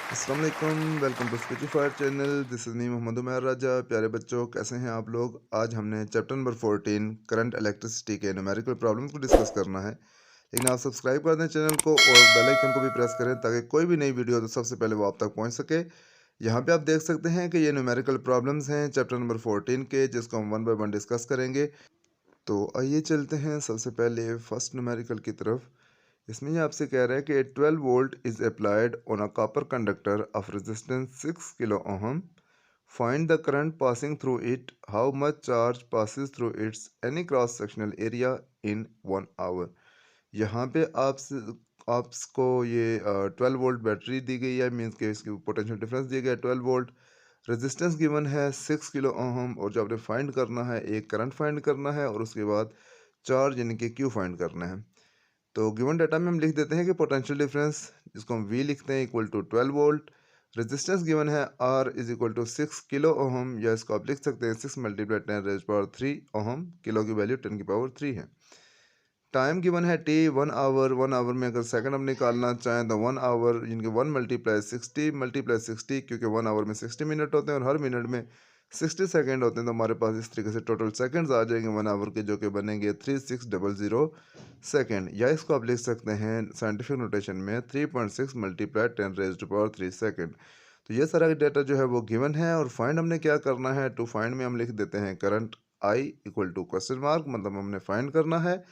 अस्सलाम वालेकुम, welcome to Speechifier channel. This is me Mohammad Umair Raja. प्यारे बच्चों, कैसे हैं आप लोग। आज हमने चैप्टर नंबर 14 करंट इलेक्ट्रिसिटी के न्यूमेरिकल प्रॉब्लम्स को डिस्कस करना है। लेकिन आप सब्सक्राइब कर दें चैनल को और बेल आइकन को भी प्रेस करें ताकि कोई भी नई वीडियो तो सबसे पहले वो आप तक पहुंच सके। यहाँ पे आप देख सकते हैं कि ये न्यूमेरिकल प्रॉब्लम्स हैं चैप्टर नंबर 14 के, जिसको हम वन बाय वन डिस्कस करेंगे। तो आइए चलते हैं सबसे पहले फर्स्ट न्यूमेरिकल की तरफ। इसमें ये आपसे कह रहा है कि 12 volt is applied on a copper conductor of resistance 6 kilo ohm. Find the current passing through it, how much charge passes through its any cross sectional area in 1 hour. यहाँ पे आपको ये 12 वोल्ट बैटरी दी गई है, means के इसकी potential difference दिया गया है 12 वोल्ट। रेजिस्टेंस गिवन है 6 किलो ओहम, और जो आपने फाइंड करना है एक करंट फाइंड करना है और उसके बाद चार्ज यानी कि क्यू फाइंड करना है। तो गिवन डाटा में हम लिख देते हैं कि पोटेंशियल डिफरेंस, जिसको हम वी लिखते हैं, equal to 12 volt. Resistance given है R is equal to 6 kilo ohm, या इसको आप लिख सकते हैं 6 multiply 10 raise power 3 ohm. Kilo की वैल्यू 10 की पावर 3 है। टाइम गिवन है टी 1 आवर। 1 आवर में अगर सेकंड हम निकालना चाहें तो 1 आवर इनके 1 मल्टीप्लाई 60 क्योंकि 1 आवर में 60 मिनट होते हैं और हर मिनट में 60 सेकेंड होते हैं। तो हमारे पास इस तरीके से टोटल सेकंड्स आ जाएंगे 1 आवर के, जो कि बनेंगे 3600 सेकेंड। या इसको आप लिख सकते हैं साइंटिफिक नोटेशन में 3.6 multiply 10 raise to power 3 second. तो ये सारा डेटा जो है वो गिवन है, और फाइंड हमने क्या करना है। टू फाइंड में हम लिख देते हैं current I equal to question mark, मतलब हमने फाइंड करना है।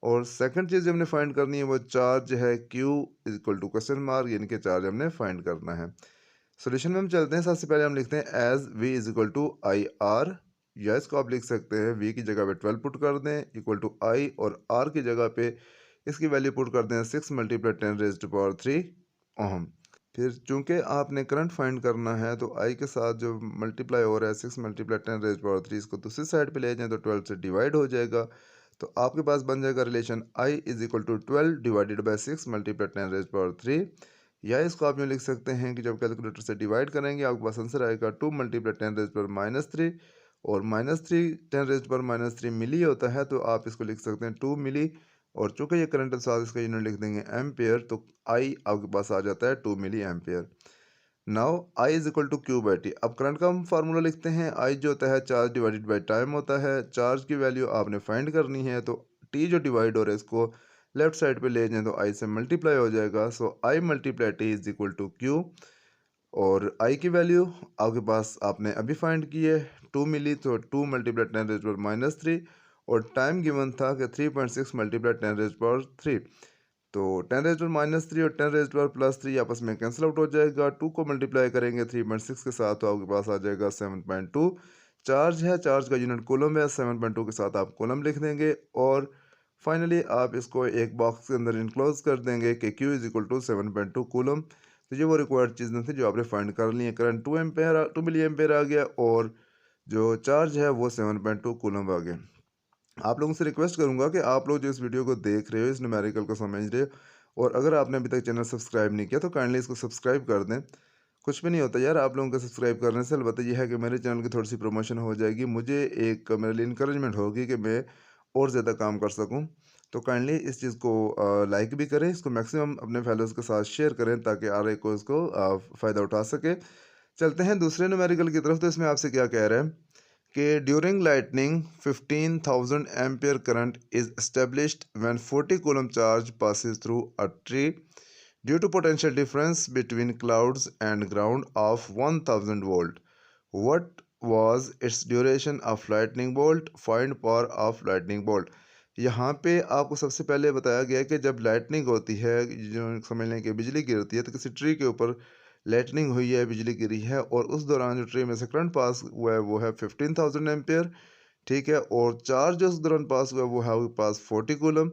और सेकंड चीज़ जो हमने फाइंड करनी है वो चार्ज है Q is equal to question mark, यानी कि चार्ज हमने फाइंड करना है। सोल्यूशन में हम चलते हैं। सबसे पहले हम लिखते हैं as V is equal to I R, या इसको आप लिख सकते हैं वी की जगह पे 12 पुट कर दें इक्वल टू आई, और आर की जगह पे इसकी वैल्यू पुट कर दें 6 multiply 10 raise to power 3 ohm. फिर चूंकि आपने करंट फाइंड करना है तो आई के साथ जो मल्टीप्लाई हो रहा है 6 मल्टीप्लाई 10 रेज टू पावर 3, इसको दूसरी साइड पे ले जाएं तो 12 से डिवाइड हो जाएगा। तो आपके पास बन जाएगा relation I is equal to 12 divided by 6 multiply 10 raise power 3। या इसको आप यूँ लिख सकते हैं कि जब कैलकुलेटर से डिवाइड करेंगे आपके पास आंसर आएगा 2 मल्टीप्लाई 10 रेज पावर -3, और -3 10 रेज पावर -3 मिली होता है, तो आप इसको लिख सकते हैं 2 मिली। और चूंकि ये करंट के साथ इसका यूनिट लिख देंगे एम्पेयर, तो आई आपके पास आ जाता है 2 milli ampere. Now I is equal to Q by T. अब करंट का हम फार्मूला लिखते हैं। आई जो होता है चार्ज डिवाइडेड बाई टाइम होता है। चार्ज की वैल्यू आपने फाइंड करनी है, तो टी जो डिवाइड हो रहा है इसको लेफ्ट साइड पे ले जाएं तो आई से मल्टीप्लाई हो जाएगा। So I multiply T is equal to Q. और आई की वैल्यू आपके पास आपने अभी फाइंड की है 2 मिली, तो 2 मल्टीप्लाई 10 रेज पावर -3, और टाइम गिवन था कि 3.6 मल्टीप्लाई 10 रेज पावर 3। तो 10 रेज पावर -3 और 10 रेज पावर+3 आपस में कैंसिल आउट हो जाएगा। 2 को मल्टीप्लाई करेंगे 3.6 के साथ तो आपके पास आ जाएगा 7.2। चार्ज है, चार्ज का यूनिट कूलम है, 7.2 के साथ आप कूलम लिख देंगे। और फाइनली आप इसको एक बॉक्स के अंदर इनक्लोज कर देंगे कि Q is equal to 7.2 coulomb. तो ये वो रिक्वायर्ड चीज़ें थी जो आपने फाइंड कर ली है। करंट 2 मिली एम्पेयर आ गया, और जो चार्ज है वो 7.2 कूलम आ गया। आप लोगों से रिक्वेस्ट करूंगा कि आप लोग जो इस वीडियो को देख रहे हो, इस न्यूमेरिकल को समझ रहे हो, और अगर आपने अभी तक चैनल सब्सक्राइब नहीं किया तो काइंडली इसको सब्सक्राइब कर दें। कुछ भी नहीं होता यार आप लोगों का सब्सक्राइब करने से, अलबत्ता यह है कि मेरे चैनल की थोड़ी सी प्रमोशन हो जाएगी, मुझे एक मेरे लिए इंकरेजमेंट होगी कि मैं और ज़्यादा काम कर सकूं। तो काइंडली इस चीज़ को लाइक भी करें, इसको मैक्सिमम अपने फैलोज़ के साथ शेयर करें ताकि आर को इसको फ़ायदा उठा सके। चलते हैं दूसरे न्यूमेरिकल की तरफ। तो इसमें आपसे क्या कह रहा है कि during lightning 15,000 ampere current is established when 40 coulomb charge passes through a tree due to potential difference between clouds and ground of 1000 volt. What was its duration of lightning bolt? Find power of lightning bolt. यहाँ पे आपको सबसे पहले बताया गया है कि जब लाइटनिंग होती है, जो समझ लें कि बिजली गिरती है, तो किसी ट्री के ऊपर लाइटनिंग हुई है, बिजली गिरी है, और उस दौरान जो ट्री में से करंट पास हुआ है वो है 15,000 एम्पेयर। ठीक है, और चार्ज जो उस दौरान पास हुआ है वो है आपके पास 40 कूलम।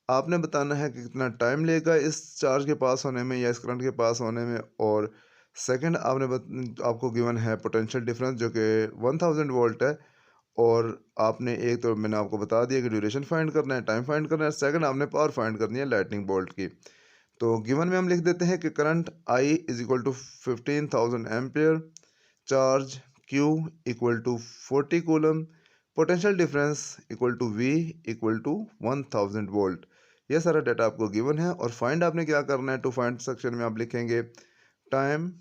आपने बताना है कि कितना टाइम लेगा इस चार्ज के पास होने में या इस करंट के पास होने में। और सेकंड आपको गिवन है पोटेंशियल डिफरेंस जो कि 1000 वोल्ट है। और आपने एक तो मैंने आपको बता दिया कि ड्यूरेशन फाइंड करना है, टाइम फाइंड करना है। सेकंड आपने पावर फाइंड करनी है लाइटनिंग बोल्ट की। तो गिवन में हम लिख देते हैं कि current I is equal to 15,000 ampere, charge Q equal to 40 coulomb, potential difference equal to V equal to 1000 volt. यह सारा डाटा आपको गिवन है, और फाइंड आपने क्या करना है। टू फाइंड सेक्शन में आप लिखेंगे time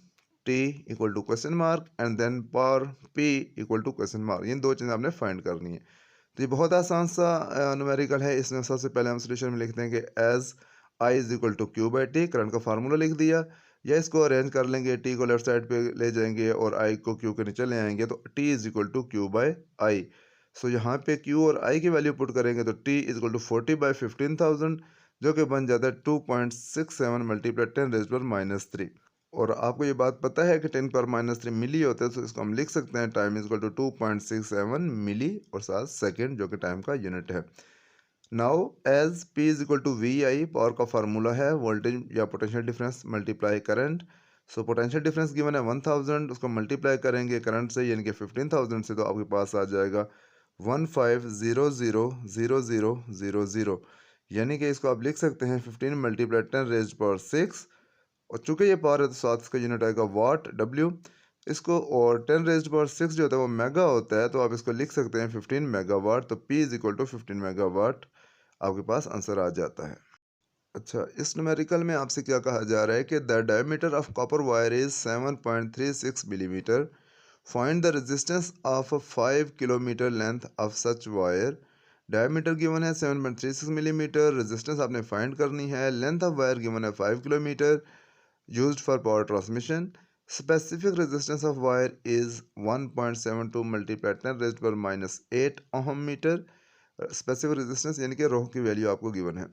T equal to question mark and then power P equal to question mark. इन दो चीज़ें आपने फाइंड करनी है। तो ये बहुत आसान सा न्यूमेरिकल है। इसमें सबसे पहले हम सोल्यूशन में लिखते हैं कि as I is equal to Q by T, current का फार्मूला लिख दिया। या इसको अरेंज कर लेंगे, टी को लेफ्ट साइड पे ले जाएंगे और आई को क्यू के नीचे ले आएंगे, तो T is equal to Q by I. So यहाँ पे क्यू और आई की वैल्यू पुट करेंगे तो टी इज इक्वल टू 40/15,000, जो कि बन जाता है 2.67 मल्टीप्लाई 10⁻³ और आपको ये बात पता है कि 10⁻³ मिली होता है, तो इसको हम लिख सकते हैं time is equal to 2.67 milli और साथ सेकेंड, जो कि टाइम का यूनिट है। Now as P is equal to V I, power का फार्मूला है वोल्टेज या potential difference multiply current. So potential difference given है 1000, उसको मल्टीप्लाई करेंगे करंट से यानी कि 15,000 से, तो आपके पास आ जाएगा 15000000, यानी कि इसको आप लिख सकते हैं 15 मल्टीप्लाई 10⁻⁶। और चूंकि ये पावर है तो साथ इसका यूनिट आएगा वाट W। इसको और 10⁻⁶ जो होता है वो मेगा होता है, तो आप इसको लिख सकते हैं 15 मेगावाट। तो P is equal to 15 megawatt, आपके पास आंसर आ जाता है। अच्छा, इस न्यूमेरिकल में आपसे क्या कहा जा रहा है कि the diameter of copper wire is 7.36 millimetre, find the resistance of 5 kilometre length of such wire. Diameter given है 7.36 मिलीमीटर, रेजिस्टेंस आपने फाइंड करनी है, लेंथ ऑफ वायर गिवन है 5 kilometre, used for power transmission. Specific resistance of wire is 1.72 multiplied 10⁻⁸ ohm meter. Specific resistance यानी कि रोह की value आपको given है।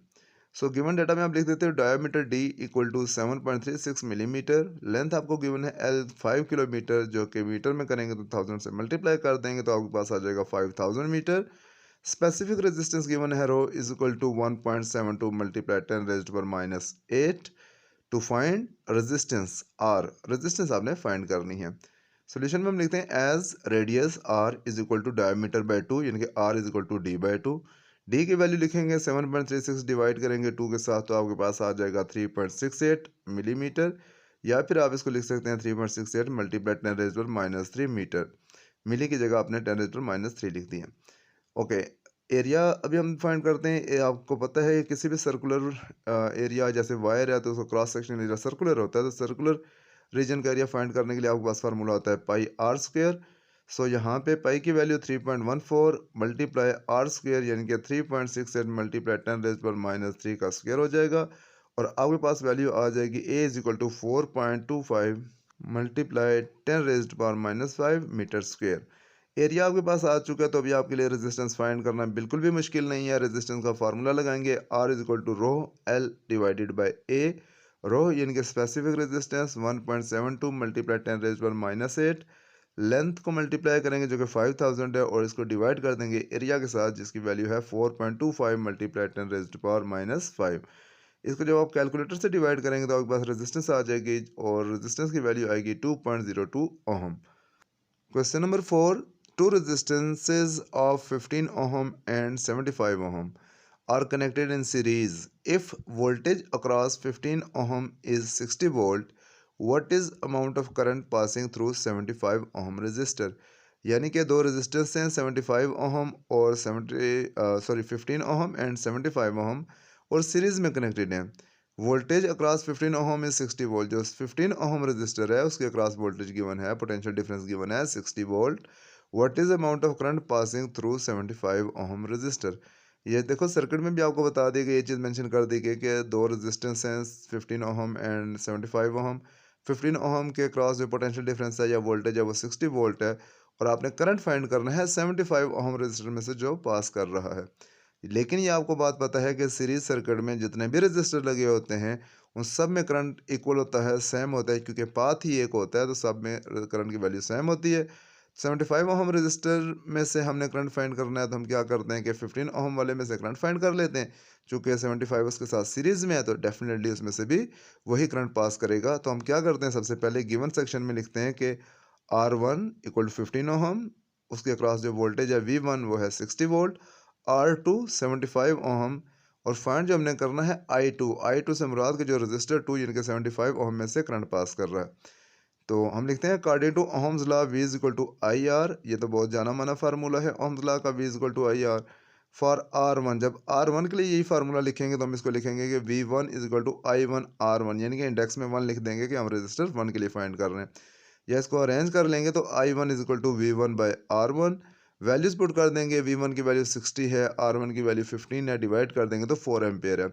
सो गिवन डेटा में आप लिख देते हो diameter D equal to 7.36 millimetre, length आपको गिवन है एल 5 किलोमीटर, जो कि मीटर में करेंगे तो 1000 से मल्टीप्लाई कर देंगे तो आपके पास आ जाएगा 5000 मीटर। स्पेसिफिक रेजिस्टेंस गिवन है rho is equal to 1.72 multiply 10⁻⁸ to find resistance R, resistance आपने फाइंड करनी है। सॉल्यूशन में हम लिखते हैं as radius R is equal to diameter by 2, यानी कि R is equal to D by 2। D की वैल्यू लिखेंगे 7.36 डिवाइड करेंगे 2 के साथ, तो आपके पास आ जाएगा 3.68 मिलीमीटर, या फिर आप इसको लिख सकते हैं 3.68 मल्टीप्लाई 10⁻³ मीटर। मिली की जगह आपने 10⁻³ लिख दिया। ओके, एरिया अभी हम फाइंड करते हैं। ये आपको पता है किसी भी सर्कुलर एरिया जैसे वायर है तो उसका क्रॉस सेक्शन एरिया सर्कुलर होता है, तो सर्कुलर रीजन का एरिया फाइंड करने के लिए आपके पास फार्मूला होता है पाई आर स्क्वायर। सो यहाँ पे पाई की वैल्यू 3.14 मल्टीप्लाई आर स्क्वायर यानी कि 3.68 मल्टीप्लाई 10⁻³ का स्क्वायर हो जाएगा, और आपके पास वैल्यू आ जाएगी A is equal to 4.25 multiply 10⁻⁵ metre square. Area आपके पास आ चुका है, तो अभी आपके लिए रेजिस्टेंस फाइंड करना बिल्कुल भी मुश्किल नहीं है। रेजिस्टेंस का फार्मूला लगाएंगे, R is equal to rho L divided by A. Rho यानी कि स्पेसिफिक रेजिस्टेंस 1.72 मल्टीप्लाई 10⁻⁸, लेंथ को मल्टीप्लाई करेंगे जो कि 5000 है, और इसको डिवाइड कर देंगे एरिया के साथ जिसकी वैल्यू है 4.25 मल्टीप्लाई 10⁻⁵। इसको जब आप कैलकुलेटर से डिवाइड करेंगे तो आपके पास रेजिस्टेंस आ जाएगी, और रेजिस्टेंस की वैल्यू आएगी 2.02 ohm. Question number 4, two resistances of 15 ohm and 75 ohm are connected in series. If voltage across 15 ohm is 60 volt, what is amount of current passing through 75 ohm resistor? यानी कि दो resistance हैं 75 ohm और 15 ohm and 75 ohm, और series में connected हैं। Voltage across 15 ohm is 60 volt, जो 15 ohm resistor है उसके अक्रॉस वोल्टेज गिवन है, पोटेंशियल डिफरेंस गिवन है 60 volt. What is amount of current passing through 75 ohm resistor? ये देखो सर्किट में भी आपको बता दी गई, ये चीज़ मेंशन कर दी गई कि दो रेजिस्टेंस हैं 15 ओहम एंड 75 ओहम। 15 ओहम के क्रॉस जो पोटेंशियल डिफरेंस है या वोल्टेज है वो 60 वोल्ट है, और आपने करंट फाइंड करना है 75 ओहम रेजिस्टर में से जो पास कर रहा है। लेकिन ये आपको बात पता है कि सीरीज सर्किट में जितने भी रेजिस्टर लगे होते हैं उन सब में करंट इक्वल होता है, सेम होता है, क्योंकि पाथ ही एक होता है, तो सब में करंट की वैल्यू सेम होती है। 75 ओहम रेजिस्टर में से हमने करंट फाइंड करना है, तो हम क्या करते हैं कि 15 ओहम वाले में से करंट फाइंड कर लेते हैं। चूँकि 75 उसके साथ सीरीज में है तो डेफिनेटली उसमें से भी वही करंट पास करेगा। तो हम क्या करते हैं, सबसे पहले गिवन सेक्शन में लिखते हैं कि R1 इक्वल टू 15 ओहम, उसके अक्रॉस जो वोल्टेज है V1 वो है 60 वोल्ट, R2 75 ओहम, और फाइंड जो हमने करना है I2 से मुराद के जो रजिस्टर 2 यानी कि 75 ओहम में से करंट पास कर रहा है। तो हम लिखते हैं according to ohm's law V is equal to I R. ये तो बहुत जाना माना फार्मूला है ओहम्स लॉ का, V is equal to I R. For R1, जब R1 के लिए यही फार्मूला लिखेंगे तो हम इसको लिखेंगे कि V1 is equal to I1 R1, यानी कि इंडेक्स में 1 लिख देंगे कि हम रजिस्टर 1 के लिए फाइंड कर रहे हैं। या इसको अरेंज कर लेंगे तो I1 is equal to V1 by R1, values put कर देंगे, V1 की वैल्यू 60 है, R1 की वैल्यू 15 है, डिवाइड कर देंगे तो 4 एम्पेयर है।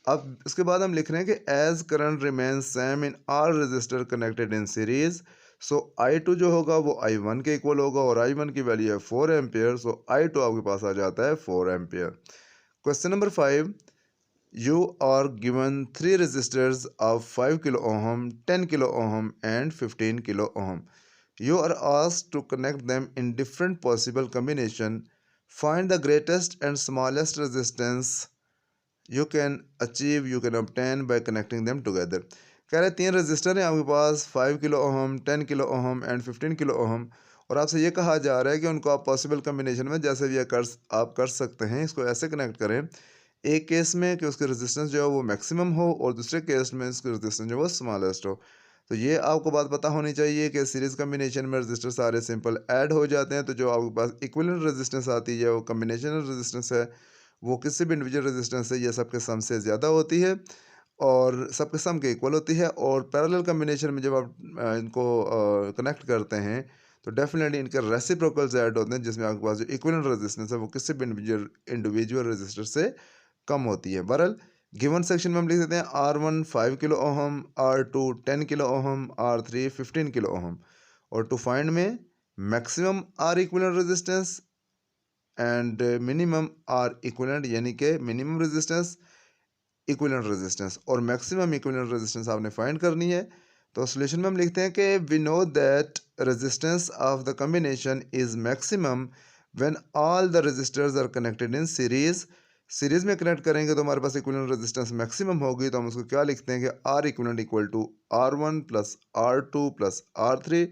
अब इसके बाद हम लिख रहे हैं कि as current remains same in all resistor connected in series, so I2 जो होगा वो I1 के इक्वल होगा और I1 की वैल्यू है 4 एम्पेयर, सो I2 आपके पास आ जाता है 4 ampere. Question number 5, you are given three resistors of 5 kilo ohm, 10 kilo ohm and 15 kilo ohm. You are asked to connect them in different possible combination. Find the greatest and smallest resistance you can obtain by connecting them together. कह रहे हैं 3 register हैं आपके पास, 5 kilo ohm, 10 kilo ohm and 15 kilo ohm, और आपसे ये कहा जा रहा है कि उनको आप पॉसिबल कम्बिनेशन में जैसे भी आप कर सकते हैं, इसको ऐसे कनेक्ट करें। एक केस में कि उसकी रेजिस्टेंस जो है वो मैक्सिमम हो और दूसरे केस में इसकी रेजिस्टेंस जो है वो स्मॉलेस्ट हो। तो ये आपको बात पता होनी चाहिए कि सीरीज़ कम्बिनेशन में रेजिस्टर सारे सिंपल ऐड हो जाते हैं, तो जो आपके पास इक्विवेलेंट रेजिस्टेंस आती है वो कम्बिनेशन रेजिस्टेंस है, वो किसी भी इंडिविजुअल रेजिस्टेंस से, ये सबके सम से ज़्यादा होती है और सबके सम के इक्वल होती है। और पैरेलल कम्बिनेशन में जब आप इनको कनेक्ट करते हैं तो डेफिनेटली इनके रेसिप्रोकल्स ऐड होते हैं, जिसमें आपके पास जो इक्विवेलेंट रेजिस्टेंस है वो किसी भी इंडिविजुअल रेजिस्टर से कम होती है। बहरहाल गिवन सेक्शन में हम लिख देते हैं R1 5 kilo ohm, R2 10 kilo ohm, R3 15 kilo ohm, और टू फाइंड में maximum R equivalent resistance and minimum R equivalent, यानी कि मिनिमम रेजिस्टेंस, इक्विवेलेंट रेजिस्टेंस और मैक्सिमम इक्विवेलेंट रेजिस्टेंस आपने फाइंड करनी है। तो सॉल्यूशन में हम लिखते हैं कि we know that resistance of the combination is maximum when all the resistors are connected in series. Series में कनेक्ट करेंगे तो हमारे पास इक्विवेलेंट रेजिस्टेंस मैक्सिमम होगी, तो हम उसको क्या लिखते हैं कि R equivalent equal to R1 plus R2 plus R3।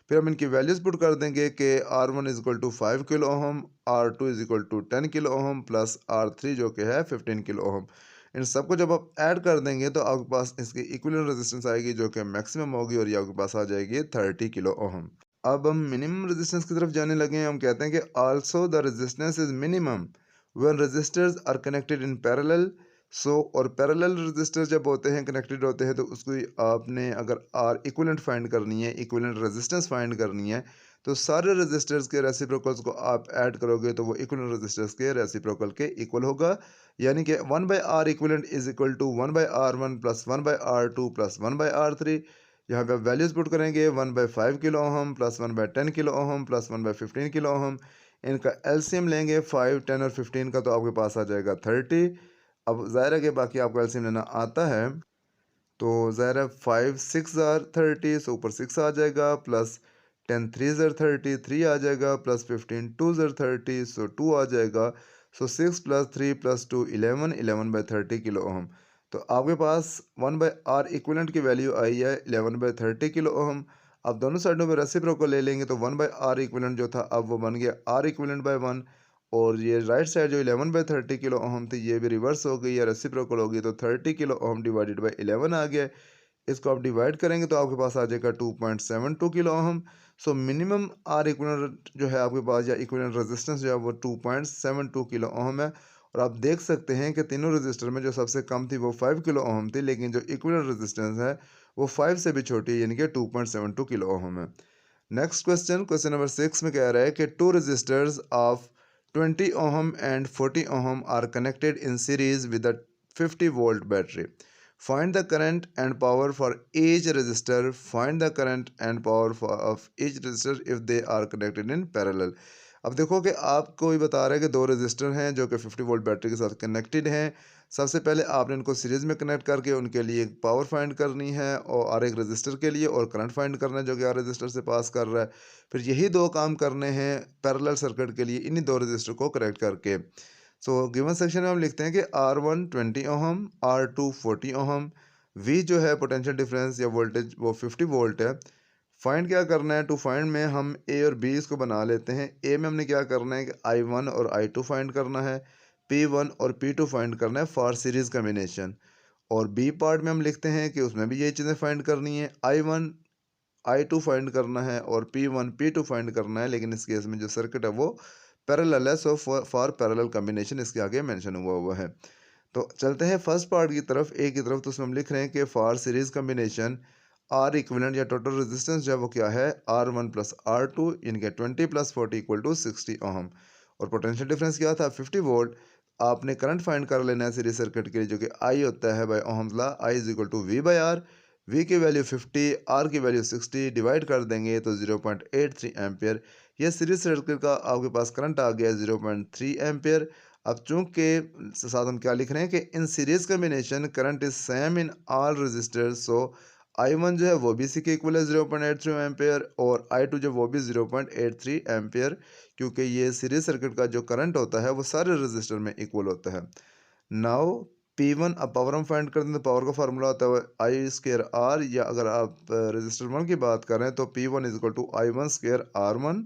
फिर हम इनकी वैल्यूज पुट कर देंगे कि R1 is equal to 5 kilo ohm, R2 is equal to 10 kilo ohm plus R3 जो कि है 15 किलो ओहम। इन सबको जब आप ऐड कर देंगे तो आपके पास इसकी इक्विवेलेंट रेजिस्टेंस आएगी जो कि मैक्सिमम होगी, और ये आपके पास आ जाएगी 30 किलो ओहम। अब हम मिनिमम रेजिस्टेंस की तरफ जाने लगे हैं। हम कहते हैं कि also the resistance is minimum when resistors are connected in parallel. So और पैरेलल रेजिस्टर्स जब होते हैं, कनेक्टेड होते हैं, तो उसको आपने अगर आर इक्विवेलेंट फाइंड करनी है, इक्विवेलेंट रेजिस्टेंस फाइंड करनी है, तो सारे रेजिस्टर्स के रेसिप्रोकल्स को आप ऐड करोगे तो वो इक्विवेलेंट रेजिस्टर्स के रेसिप्रोकल के इक्वल होगा, यानी कि 1 by R equivalent is equal to 1 by R1 plus 1 by R2 plus 1 by R3। यहाँ पे आप वैल्यूज पुट करेंगे 1 by 5 kilo ohm plus 1 by 10 kilo ohm plus 1 by 15 kilo ohm. इनका एलसीएम लेंगे 5, 10 और 15 का, तो आपके पास आ जाएगा 30। अब ज़ाहिर है कि बाकी आपको एलसीएम लेना आता है, तो ज़ाहिर है 5 6 आर 30, सो ऊपर 6 आ जाएगा, प्लस 10 3 ज़र 30, 3 आ जाएगा, प्लस 15 2 ज़र 30, सो 2 आ जाएगा। सो 6 plus 3 plus 2 11, 11 by 30 kilo ohm. तो आपके पास 1 बाई आर इक्विवेलेंट की वैल्यू आई है 11 बाई 30 किलो ओहम। अब दोनों साइडों में रेसिप्रोकल ले लेंगे तो 1 बाई आर इक्विवेलेंट जो था अब वो बन गया आर इक्विवेलेंट बाई 1, और ये राइट साइड जो 11 बाई 30 किलो ओहम थी ये भी रिवर्स हो गई या रेसिप्रोकल होगी, तो 30 किलो ओहम डिवाइडेड बाई 11 आ गया। इसको आप डिवाइड करेंगे तो आपके पास आ जाएगा 2.72 kilo ohm. So minimum R equivalent जो है आपके पास, या इक्विवेलेंट रेजिस्टेंस जो है वो 2.72 किलो ओहम है। और आप देख सकते हैं कि तीनों रजिस्टर में जो सबसे कम थी वो 5 किलो ओहम थी, लेकिन जो इक्विवेलेंट रेजिस्टेंस है वो 5 से भी छोटी है, यानी कि 2.72 किलो ओहम है। नेक्स्ट क्वेश्चन, क्वेश्चन नंबर 6 में कह रहा है कि two resistors of 20 ohm and 40 ohm are connected in series with a 50 volt battery. Find the current and power for each resistor. Find the current and power of each resistor if they are connected in parallel. अब देखो कि आपको ये बता रहा है कि दो रजिस्टर हैं जो कि 50 वोल्ट बैटरी के साथ कनेक्टेड हैं। सबसे पहले आपने इनको सीरीज़ में कनेक्ट करके उनके लिए पावर फाइंड करनी है और एक रजिस्टर के लिए, और करंट फाइंड करना है जो कि आर रजिस्टर से पास कर रहा है। फिर यही दो काम करने हैं पैरेलल सर्किट के लिए इन्हीं दो रजिस्टर को कनेक्ट करके। सो गिवन सेक्शन में हम लिखते हैं कि R1 20 ohm, R2 40 ohm, V जो है पोटेंशियल डिफरेंस या वोल्टेज वो 50 वोल्ट है। फाइंड क्या करना है, टू फाइंड में हम ए और बी इसको बना लेते हैं। ए में हमने क्या करना है कि I1 और I2 फाइंड करना है, P1 और P2 फाइंड करना है फॉर सीरीज कम्बिनेशन। और बी पार्ट में हम लिखते हैं कि उसमें भी यही चीज़ें फाइंड करनी है, I1 I2 फाइंड करना है और P1 P2 फाइंड करना है, लेकिन इस केस में जो सर्किट है वो पैरेलल है, सो फॉर पैरेलल कॉम्बिनेशन इसके आगे मेंशन हुआ है। तो चलते हैं फर्स्ट पार्ट की तरफ, ए की तरफ। तो उसमें हम लिख रहे हैं कि for series combination R equivalent या टोटल रेजिस्टेंस जो है वो क्या है, R1 प्लस R2 इनके 20 प्लस 40 इक्वल टू 60 ओहम। और पोटेंशियल डिफरेंस क्या था, 50 वोल्ट। आपने करंट फाइंड कर लेना है सीरीज सर्किट के लिए, जो कि आई होता है by ohm's law, I is equal to V by R. V की वैल्यू 50, आर की वैल्यू 60, डिवाइड कर देंगे तो 0.83 एम्पियर। यह सीरीज सर्किट का आपके पास करंट आ गया 0.3 एम्पियर। अब चूंकि साथ हम क्या लिख रहे हैं कि in series combination current is same in all resistors, so I1 जो है वो भी इसी के इक्वल है 0.83 एम्पियर, और I2 जो वो भी 0.83 एम्पियर, क्योंकि ये सीरीज सर्किट का जो करंट होता है वो सारे रजिस्टर में इक्वल होता है। नाउ P1, अब पावर हम फाइंड करते हैं तो पावर का फार्मूला होता है आई स्क्र आर, या अगर आप रजिस्टर 1 की बात करें तो P1 is equal to I1 square R1।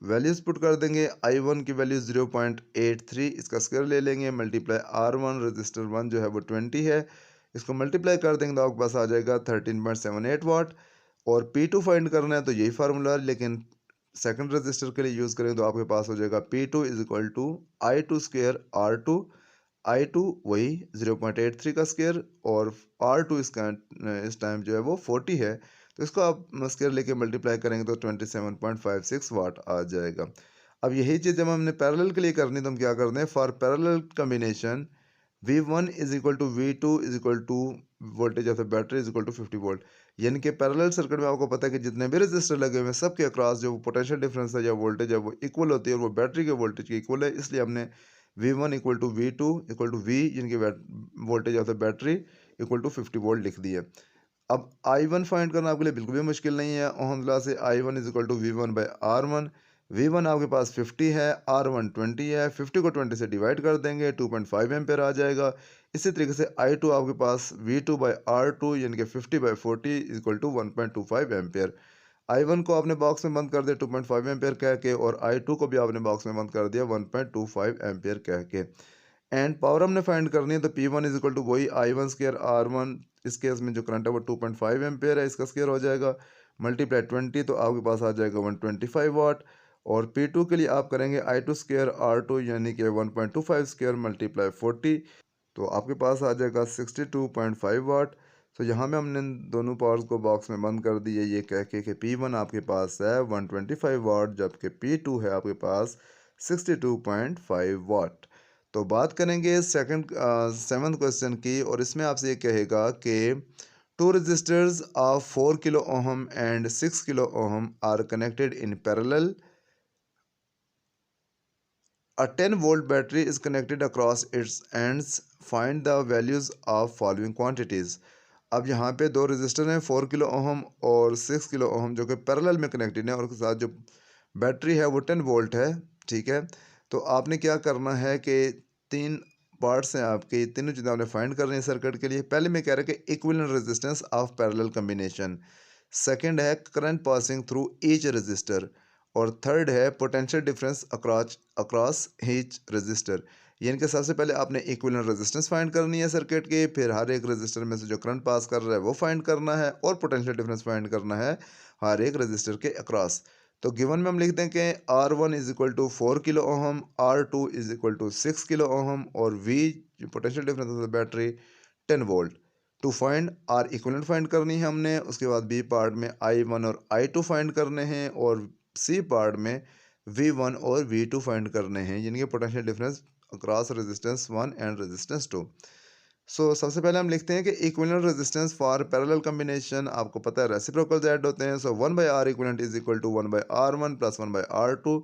Values put कर देंगे, I1 की वैल्यू 0.83, इसका स्क्वायर ले लेंगे, मल्टीप्लाई R1, रजिस्टर 1 जो है वो 20 है, इसको मल्टीप्लाई कर देंगे तो आपके पास आ जाएगा 13.78 वाट। और P2 फाइंड करना है तो यही फार्मूला, लेकिन सेकंड रजिस्टर के लिए यूज़ करें तो आपके पास हो जाएगा P2 is equal to I2 square R2। I2 वही 0.83 का स्क्वायर, और R2 इसका इस टाइम जो है वो 40 है, तो इसको आप स्क्वायर लेके मल्टीप्लाई करेंगे तो 27.56 वाट आ जाएगा। अब यही चीज़ जब हमने पैरेलल के लिए करनी तो हम क्या करते हैं, for parallel combination V1 is equal to V2 is equal to voltage of the battery is equal to 50 volt. यानी कि पैरेलल सर्किट में आपको पता है कि जितने भी रजिस्टर लगे हुए हैं सबके अक्रॉस जो पोटेंशियल डिफरेंस है या वोल्टेज है वो इक्वल होती है, और वो बैटरी के वोल्टेज के इक्वल है, इसलिए हमने V1 equal to V2 equal to V यानी कि voltage of the battery equal to 50 volt लिख दिया। अब I1 फाइंड करना आपके लिए बिल्कुल भी मुश्किल नहीं है। ओहम्स लॉ से I1 is equal to V1 by R1। V1 आपके पास 50 है, R1 20 है, 50 को 20 से डिवाइड कर देंगे 2.5 एम्पेयर आ जाएगा। इसी तरीके से I2 आपके पास V2 बाई R2 यानी कि 50 by 40 equal to 1.25 ampere. I1 को आपने बॉक्स में बंद कर दिया 2.5 एम्पेयर कह के, और I2 को भी आपने बॉक्स में बंद कर दिया 1.25 एम्पेयर कह के। एंड पावर हमने फाइंड करनी है तो P1 इज इक्वल टू वही I1 स्क्वायर R1, इस केस में जो करंट है वो 2.5 एम्पेयर है, इसका स्क्वायर हो जाएगा, मल्टीप्लाई 20 तो आपके पास आ जाएगा 125 वाट। और P2 के लिए आप करेंगे I2 स्क्वायर R2 यानी कि 1.25 स्क्वायर मल्टीप्लाई 40, तो आपके पास आ जाएगा 62.5 वाट। तो यहाँ में हमने इन दोनों पावर्स को बॉक्स में बंद कर दिए, ये कह के कि P1 आपके पास है 125 वाट, जबकि P2 है आपके पास 62.5 वाट। तो बात करेंगे सेवन्थ क्वेश्चन की, और इसमें आपसे ये कहेगा कि two resistors of 4 kilo ohm and 6 kilo ohm are connected in parallel. A 10 volt battery is connected across its ends. Find the values of following quantities. अब यहाँ पे दो रजिस्टर हैं 4 किलो ओहम और 6 किलो ओहम, जो कि parallel में connected है, और उसके साथ जो बैटरी है वो 10 वोल्ट है। ठीक है, तो आपने क्या करना है कि तीन पार्ट्स हैं आपके, तीनों चीज़ें आपने फाइंड करनी है सर्किट के लिए। पहले मैं कह रहा कि equivalent resistance of parallel combination, second है current passing through each resistor, और थर्ड है potential difference across across each resistor. यानी कि सबसे पहले आपने इक्विवेलेंट रेजिस्टेंस फाइंड करनी है सर्किट के, फिर हर एक रजिस्टर में से जो करंट पास कर रहा है वो फाइंड करना है, और पोटेंशियल डिफरेंस फाइंड करना है हर एक रजिस्टर के अक्रॉस। तो गिवन में हम लिखते हैं कि R1 is equal to 4 kilo ohm, R2 is equal to 6 kilo ohm, और V जो potential difference of the battery 10 volt. To find R equivalent find करनी है हमने, उसके बाद बी पार्ट में I1 और I2 फाइंड करने हैं, और सी पार्ट में V1 और V2 फाइंड करने हैं, यानी कि potential difference across resistance 1 and resistance 2। So सबसे पहले हम लिखते हैं कि equivalent resistance for parallel combination, आपको पता है रेसिप्रोकल्स ऐड होते हैं, so 1 by R equivalent is equal to 1 by R1 plus 1 by R2,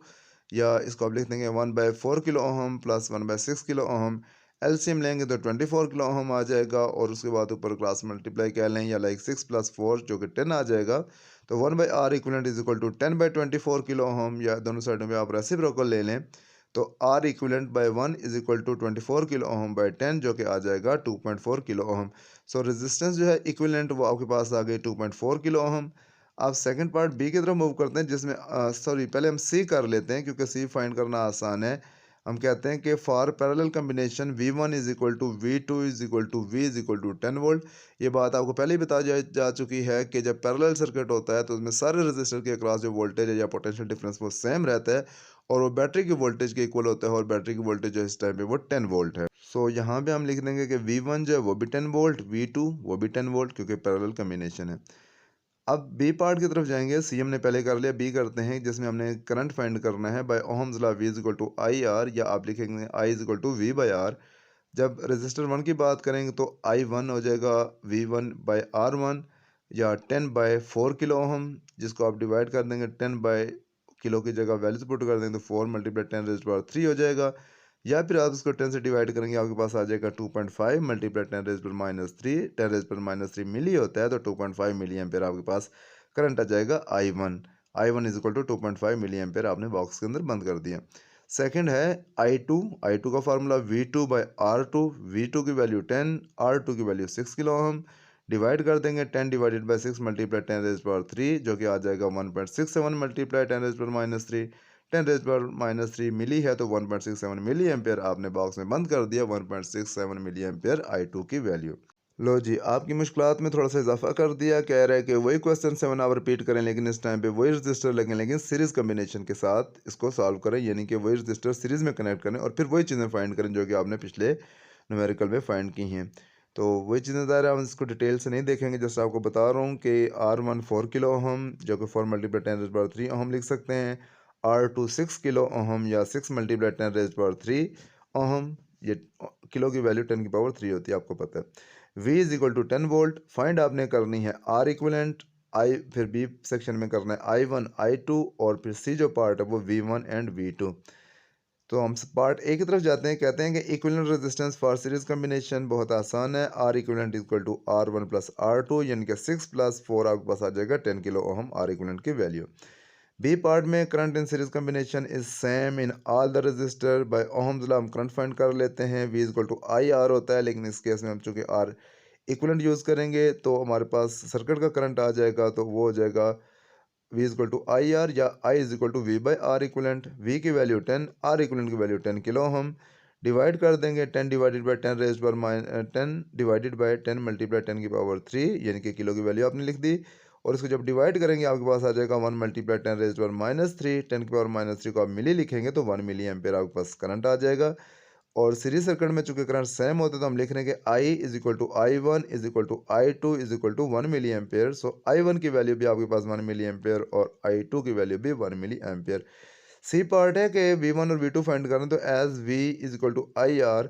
या इसको आप लिख देंगे 1 by 4 kilo ohm plus 1 by 6 kilo ohm. LCM लेंगे तो 24 किलो ओहम आ जाएगा, और उसके बाद ऊपर क्लास मल्टीप्लाई कह लें, या लाइक 6 प्लस 4 जो कि 10 आ जाएगा। तो 1 by R equivalent is equal to 10 by 24 kilo ohm, या दोनों साइडों में आप रेसिप्रोकल ले लें, तो R equivalent by 1 is equal to 24 kilo ohm by 10, जो कि आ जाएगा 2.4 किलो ओहम। सो रेजिस्टेंस जो है इक्विवेलेंट वो आपके पास आ गई 2.4 किलो ओहम। आप सेकंड पार्ट बी की तरफ मूव करते हैं, जिसमें सॉरी पहले हम सी कर लेते हैं क्योंकि सी फाइंड करना आसान है। हम कहते हैं कि for parallel combination V1 is equal to V2 is equal to V is equal to 10 volt. ये बात आपको पहले ही बताई जा चुकी है कि जब पैरेलल सर्किट होता है तो उसमें सारे रजिस्टर के अक्रॉस जो वोल्टेज है या पोटेंशियल डिफरेंस वो सेम रहता है, और वो बैटरी की वोल्टेज के इक्वल होता है, और बैटरी की वोल्टेज जो है इस टाइम पे वो 10 वोल्ट है। सो यहाँ पे हम लिख देंगे कि V1 जो है वो भी 10 वोल्ट, V2 वो भी 10 वोल्ट, क्योंकि पैरेलल कॉम्बिनेशन है। अब बी पार्ट की तरफ जाएंगे। सी हमने पहले कर लिया, बी करते हैं जिसमें हमने करंट फाइंड करना है by ohm's law V is equal to I R, या आप लिखेंगे I is equal to V by R. जब रजिस्टर 1 की बात करेंगे तो I1 हो जाएगा V1 बाई R1, या 10/4 किलो ओहम, जिसको आप डिवाइड कर देंगे 10 बाई किलो की जगह वैल्यूज पुट कर देंगे तो 4 मल्टीप्लाई 10⁻³ हो जाएगा, या फिर आप इसको 10 से डिवाइड करेंगे आपके पास आ जाएगा 2.5 मल्टीप्लाई 10⁻³ 10⁻³ मिली होता है, तो 2.5 मिली एम्पेयर आपके पास करंट आ जाएगा I1 is equal to 2.5 milli ampere आपने बॉक्स के अंदर बंद कर दिया। सेकंड है I2 का formula V2 by R2, V2 की वैल्यू 10, R2 की वैल्यू 6 किलो ओहम, डिवाइड कर देंगे 10 डिवाइडेड बाई 6 मल्टीप्लाई 10⁻³ जो कि आ जाएगा 1.67 मल्टीप्लाई 10⁻³ 10⁻³ मिली है, तो 1.67 मिली एम्पेयर आपने बॉक्स में बंद कर दिया, 1.67 मिली एम्पेयर I2 की वैल्यू। लो जी, आपकी मुश्किलात में थोड़ा सा इजाफा कर दिया। कह रहा है कि वही क्वेश्चन 7 आप रिपीट करें, लेकिन इस टाइम पे वही रजिस्टर लगें, लेकिन सीरीज़ कम्बिनेशन के साथ इसको सॉल्व करें, यानी कि वही रजिस्टर सीरीज़ में कनेक्ट करें और फिर वही चीज़ें फाइंड करें जो कि आपने पिछले न्यूमेरिकल में फाइंड की हैं। तो वही चीज़ें ज़ाहिर है हम इसको डिटेल से नहीं देखेंगे, जैसे आपको बता रहा हूँ कि R1 4 किलो ओहम, जो कि 4 मल्टीप्लाई 10⁻³ ओहम लिख सकते हैं। R2 6 किलो ओहम, या 6 मल्टीप्लाई 10⁻³ ओहम, ये किलो की वैल्यू 10⁻³ होती है, आपको पता है। V is equal to 10 volt. Find आपने करनी है R इक्विवेलेंट, I फिर B सेक्शन में करना है I1 I2, और फिर C जो पार्ट है वो V1 एंड V2। तो हम पार्ट ए की तरफ जाते हैं। कहते हैं कि equivalent resistance for series combination बहुत आसान है। R equivalent equal to R1 plus R2, यानी कि 6 + 4 आपके पास आ जाएगा 10 किलो ओहम R इक्विवेलेंट की वैल्यू। बी पार्ट में current in series combination is same in all the resistor. By ohm's law हम करंट फाइंड कर लेते हैं। V equal to I R होता है, लेकिन इस केस में हम चूंकि R इक्विवेलेंट यूज़ करेंगे तो हमारे पास सर्किट का करंट आ जाएगा, तो वो हो जाएगा V equal to I R, या I is equal to V by R equivalent. V की वैल्यू 10, R इक्विवेलेंट की वैल्यू 10 किलो हम डिवाइड कर देंगे 10 divided by 10 divided by 10 multiply 10⁻³ यानी कि किलो की वैल्यू आपने लिख दी, और इसको जब डिवाइड करेंगे आपके पास आ जाएगा 1 मल्टीप्लाई 10⁻³ 10⁻³ को आप मिली लिखेंगे तो 1 मिली एम्पेयर आपके पास करंट आ जाएगा। और सीरीज सर्किट में चूंकि करंट सेम होते तो हम लिख रहे हैं कि I is equal to I1 is equal to I2 is equal to 1 milli ampere. So I1 की वैल्यू भी आपके पास 1 मिली एम्पेयर, और I2 की वैल्यू भी 1 मिली एम्पेयर। सी पार्ट है कि V1 और V2 फाइंड करें, तो as V is equal to I R,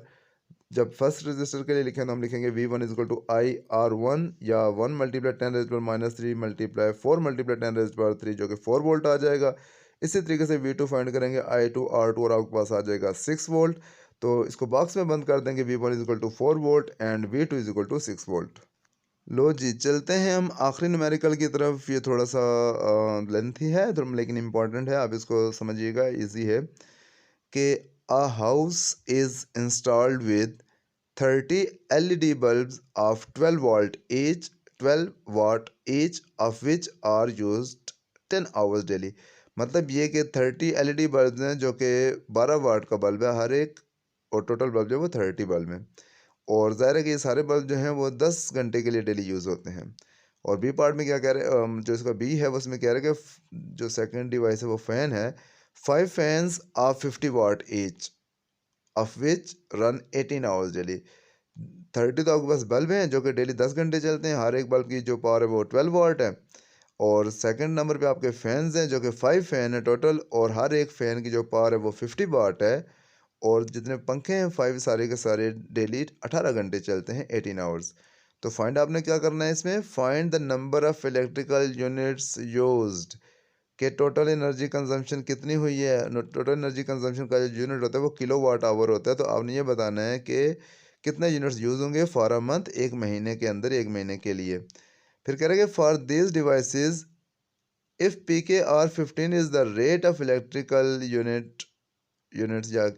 जब फर्स्ट रजिस्टर के लिए लिखें तो हम लिखेंगे V1 is equal to I R one, या 1 मल्टीप्लाई 10⁻³ मल्टीप्लाई 4 मल्टीप्लाई 10⁻³ जो कि 4 वोल्ट आ जाएगा। इसी तरीके से V2 फाइंड करेंगे I2 R2, और आपके पास आ जाएगा 6 वोल्ट। तो इसको बॉक्स में बंद कर देंगे। V1 is equal to 4 volt and V2 is equal to 6 volt. लो जी, चलते हैं हम आखिरी न्यूमेरिकल की तरफ। ये थोड़ा सा लेंथी है तो लेकिन इम्पॉर्टेंट है, आप इसको समझिएगा, इजी है। कि a house is installed with 30 LED bulbs of 12 volt each, 12 watt each, of which are used 10 hours daily। मतलब ये कि 30 LED बल्ब हैं जो कि 12 वाट का बल्ब है हर एक, और टोटल बल्ब जो है वो 30 बल्ब हैं, और ज़ाहिर है कि ये सारे बल्ब जो हैं वो 10 घंटे के लिए डेली यूज़ होते हैं। और बी पार्ट में क्या कह रहे हैं, जो इसका बी है उसमें कह रहे हैं कि जो सेकंड डिवाइस है वो फ़ैन है। 5 fans of 50 watt each, of which run 18 hours daily. 30 तो आपके पास बल्ब हैं जो कि डेली 10 घंटे चलते हैं, हर एक बल्ब की जो पावर है वो 12 वाट है। और सेकंड नंबर पे आपके फैंस हैं जो कि 5 फैन है टोटल, और हर एक फ़ैन की जो पावर है वो 50 वाट है। और जितने पंखे हैं 5 सारे के सारे डेली 18 घंटे चलते हैं, 18 आवर्स। तो फाइंड आपने क्या करना है इसमें, find the number of electrical units used, कि टोटल एनर्जी कंजम्पशन कितनी हुई है। टोटल एनर्जी कंजम्पशन का जो यूनिट होता है वो किलो वाट आवर होता है। तो आपने ये बताना है कि कितने यूनिट्स यूज़ होंगे फॉर अ मंथ, एक महीने के अंदर, एक महीने के लिए। फिर कह रहे हैं कि for this devices if PKR 15 is the rate of electrical units या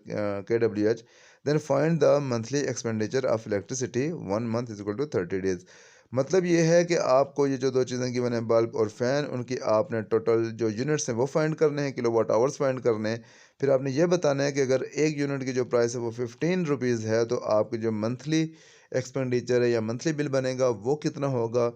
KWH, then find the monthly expenditure of electricity 1 month is equal to 30 days. मतलब ये है कि आपको ये जो दो चीज़ें गिवन है, बल्ब और फ़ैन, उनकी आपने टोटल जो यूनिट्स हैं वो फाइंड करने हैं, किलो वाट आवर्स फाइंड करने हैं। फिर आपने ये बताना है कि अगर एक यूनिट की जो प्राइस है वो 15 रुपीज़ है, तो आपकी जो मंथली एक्सपेंडिचर है या मंथली बिल बनेगा वो कितना होगा।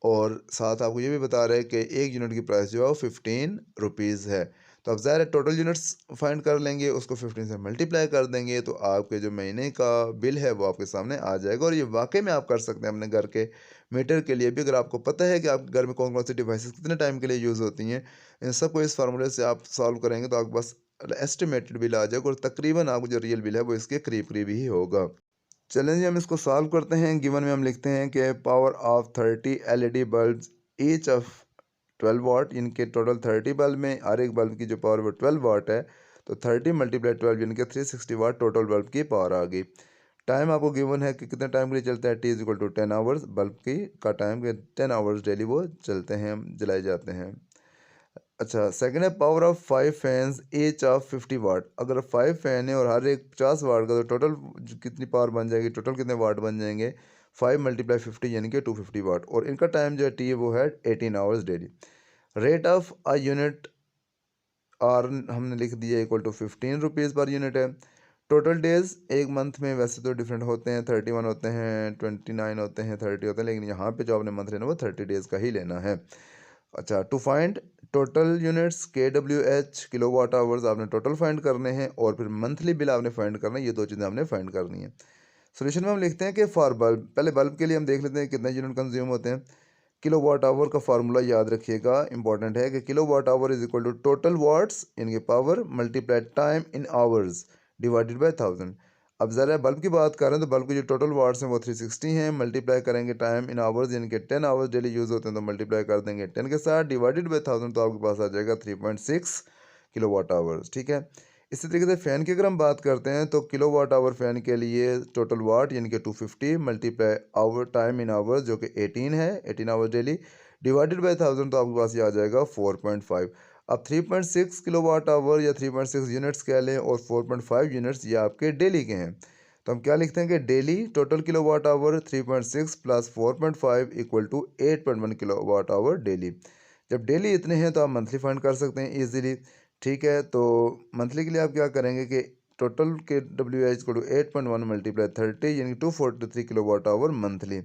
और साथ आपको ये भी बता रहे हैं कि एक यूनिट की प्राइस जो है वो 15 रुपीज़ है। तो अब ज़ाहिर है टोटल यूनिट्स फाइंड कर लेंगे, उसको 15 से मल्टीप्लाई कर देंगे तो आपके जो महीने का बिल है वो आपके सामने आ जाएगा। और ये वाक़ई में आप कर सकते हैं अपने घर के मीटर के लिए भी। अगर आपको पता है कि आपके घर में कौन-कौन सी डिवाइसेज़ कितने टाइम के लिए यूज़ होती हैं, इन सबको इस फ़ॉर्मूले से आप सॉल्व करेंगे तो आपके पास एस्टिमेटेड बिल आ जाएगा और तकरीबन आपको जो रियल बिल है वो इसके करीब-करीब ही होगा। चलें जी, हम इसको सॉल्व करते हैं। गिवन में हम लिखते हैं कि power of 30 LED bulbs each of 12 वाट, इनके टोटल 30 बल्ब में हर एक बल्ब की जो पावर वो 12 वाट है। तो 30 मल्टीप्लाई 12 यानी कि 360 वाट टोटल बल्ब की पावर आ गई। टाइम आपको गिवन है कि कितने टाइम के लिए चलता है, T is equal to 10 hours. Bulb की का टाइम के 10 आवर्स डेली वो चलते हैं, जलाए जाते हैं। अच्छा, सेकंड है power of 5 fans each of 50 वाट। अगर 5 फैन है और हर एक 50 वाट का, तो टोटल कितनी पावर बन जाएगी, टोटल कितने वाट बन जाएंगे, 5 मल्टीप्लाई 50 यानी कि 250 वाट। और इनका टाइम जो है टी है वो है 18 hours daily. Rate of a unit R हमने लिख दिया equal to 15 rupees per unit है। टोटल डेज एक मंथ में वैसे तो डिफरेंट होते हैं, 31 होते हैं, 29 होते हैं, 30 होते हैं, लेकिन यहाँ पे जो आपने मंथ लेना वो 30 डेज़ का ही लेना है। अच्छा, to find total units K W H kilo watt hours आपने टोटल फाइंड करने हैं और फिर मंथली बिल आपने फाइंड करना है। ये दो चीज़ें आपने फाइंड करनी है। सोल्यूशन में हम लिखते हैं कि फॉर बल्ब, पहले बल्ब के लिए हम देख लेते हैं कितने यूनिट कंज्यूम होते हैं। किलो वाट आवर का फार्मूला याद रखिएगा, इंपॉर्टेंट है कि kilo watt hour is equal to total watts इनके power multiply time in hours divided by 1000। अब ज़रा बल्ब की बात करें तो बल्ब के जो टोटल वाट्स हैं वो 360 हैं, मल्टीप्लाई करेंगे टाइम इन आवर्स यानी कि 10 आवर्स डेली यूज़ होते हैं तो मल्टीप्लाई कर देंगे 10 के साथ डिवाइडेड बाय 1000, तो आपके पास आ जाएगा 3.6 किलो वाट आवर्स। ठीक है। इसी तरीके से फ़ैन की अगर हम बात करते हैं तो किलो वाट आवर फ़ैन के लिए टोटल वाट यानी कि 250 multiply hour time in hours जो कि 18 है, 18 आवर डेली डिवाइडेड बाय 1000, तो आपके पास ये आ जाएगा 4.5। अब 3.6 किलो वाट आवर या 3.6 यूनिट्स कह लें और 4.5 यूनिट्स ये आपके डेली के हैं। तो हम क्या लिखते हैं कि daily total kilo watt hour 3.6 plus 4.5 equal to 8.1 kilo watt hour daily. जब डेली इतने हैं तो आप मंथली फाइंड कर सकते हैं ईजिली। ठीक है, तो मंथली के लिए आप क्या करेंगे कि टोटल के डब्ल्यू एच को 8.1 मल्टीप्लाई 30 यानी 243 किलो वाट आवर मंथली।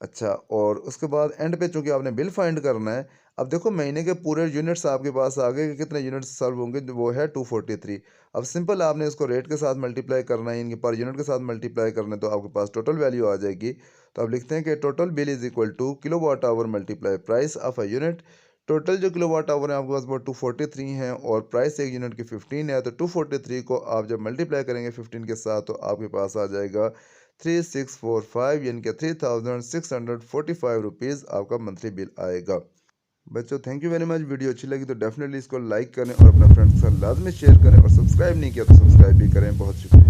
अच्छा, और उसके बाद एंड पे चूँकि आपने बिल फाइंड करना है, अब देखो महीने के पूरे यूनिट्स आपके पास आ गए कि कितने यूनिट्स सर्व होंगे, वो है 243। अब सिंपल आपने इसको रेट के साथ मल्टीप्लाई करना है, इनके पर यूनिट के साथ मल्टीप्लाई करना है, तो आपके पास टोटल वैल्यू आ जाएगी। तो आप लिखते हैं कि total bill is equal to kilo watt hour multiply price of a unit. Total जो किलो वाट आवर है आपके पास वो 243 हैं और प्राइस एक यूनिट की 15 है, तो 243 को आप जब मल्टीप्लाई करेंगे 15 के साथ तो आपके पास आ जाएगा 3645 यानी कि 3645 रुपीज़ आपका मंथली बिल आएगा। बच्चों, thank you very much. Video अच्छी लगी तो डेफिनेटली इसको लाइक करें और अपने फ्रेंड्स के साथ लाजमी शेयर करें और सब्सक्राइब नहीं किया तो सब्सक्राइब भी करें। बहुत शुक्रिया।